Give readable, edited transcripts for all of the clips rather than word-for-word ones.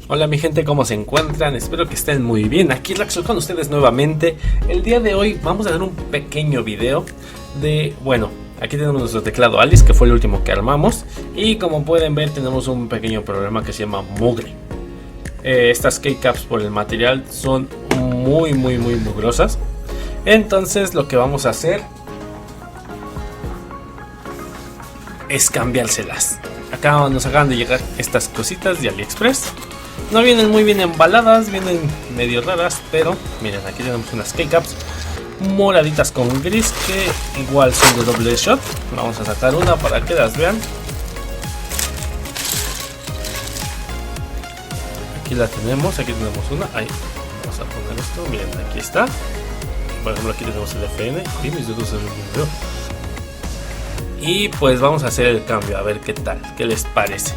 Hola mi gente, ¿cómo se encuentran? Espero que estén muy bien. Aquí Raxel con ustedes nuevamente. El día de hoy vamos a hacer un pequeño video de... Bueno, aquí tenemos nuestro teclado Alice, que fue el último que armamos. Y como pueden ver tenemos un pequeño problema que se llama mugre. Estas keycaps por el material son muy mugrosas. Entonces lo que vamos a hacer es cambiárselas. Acá nos acaban de llegar estas cositas de AliExpress. No vienen muy bien embaladas, vienen medio raras, pero miren, aquí tenemos unas keycaps moraditas con gris que igual son de doble shot. Vamos a sacar una para que las vean. Aquí la tenemos, aquí tenemos una. Ahí, vamos a poner esto, miren, aquí está. Por ejemplo, aquí tenemos el FN. Y mis dedos se ven bien feo. Y pues vamos a hacer el cambio, a ver qué tal, qué les parece.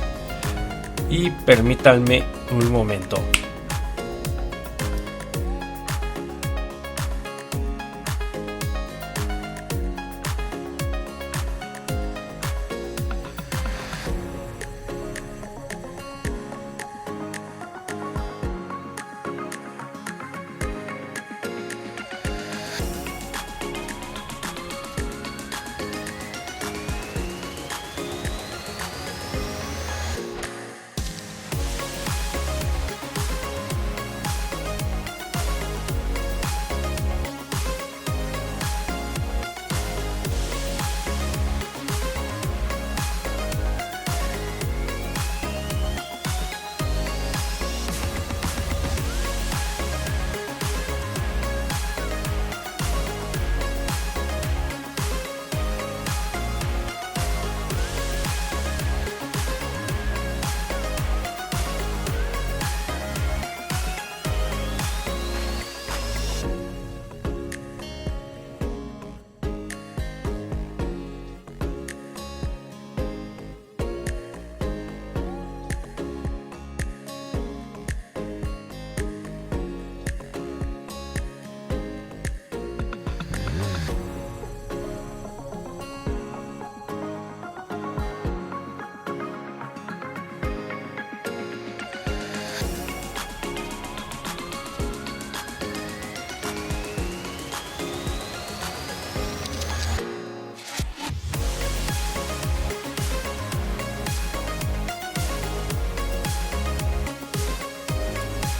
Y permítanme un momento.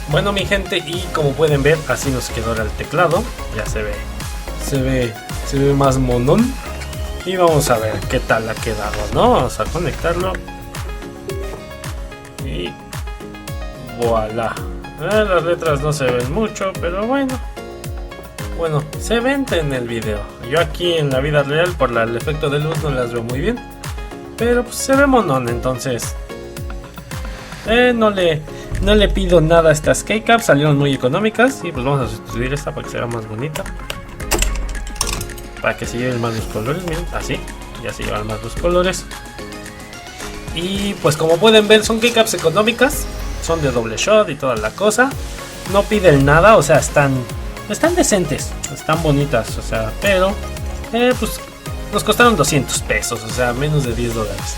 Bueno mi gente, y como pueden ver así nos quedó el teclado. Ya se ve más monón. Y vamos a ver qué tal ha quedado, ¿no? Vamos a conectarlo. Y voilà. Las letras no se ven mucho, pero bueno, se ven en el video. Yo aquí en la vida real por el efecto de luz no las veo muy bien, pero pues se ve monón, entonces no le pido nada a estas keycaps, salieron muy económicas. Y pues vamos a sustituir esta para que sea más bonita, para que se lleven más los colores. Miren, así, ya se llevan más los colores. Y pues como pueden ver son keycaps económicas, son de doble shot y toda la cosa. No piden nada, o sea, están decentes, están bonitas, o sea, pero pues nos costaron 200 pesos, o sea, menos de 10 dólares.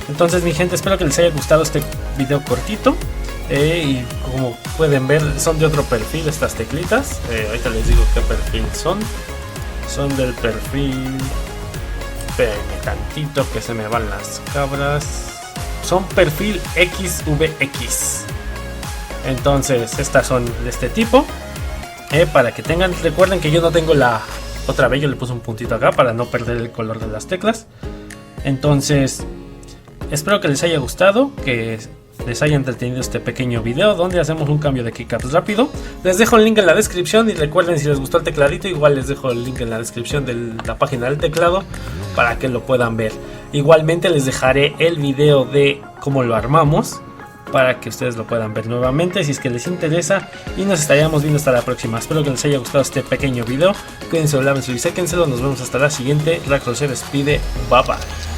Entonces mi gente, espero que les haya gustado este video cortito. Y como pueden ver son de otro perfil estas teclitas. Ahorita les digo qué perfil son. Son del perfil... Espérenme tantito que se me van las cabras. Son perfil XVX. Entonces estas son de este tipo. Para que tengan, recuerden que yo no tengo la otra vez, yo le puse un puntito acá para no perder el color de las teclas. Entonces espero que les haya gustado, que les haya entretenido este pequeño video donde hacemos un cambio de keycaps rápido. Les dejo el link en la descripción y recuerden, si les gustó el tecladito, igual les dejo el link en la descripción de la página del teclado para que lo puedan ver. Igualmente les dejaré el video de cómo lo armamos para que ustedes lo puedan ver nuevamente si es que les interesa, y nos estaríamos viendo hasta la próxima. Espero que les haya gustado este pequeño video. Cuídense, lávense y séquenselo. Nos vemos hasta la siguiente. Raxel se despide. Bye bye.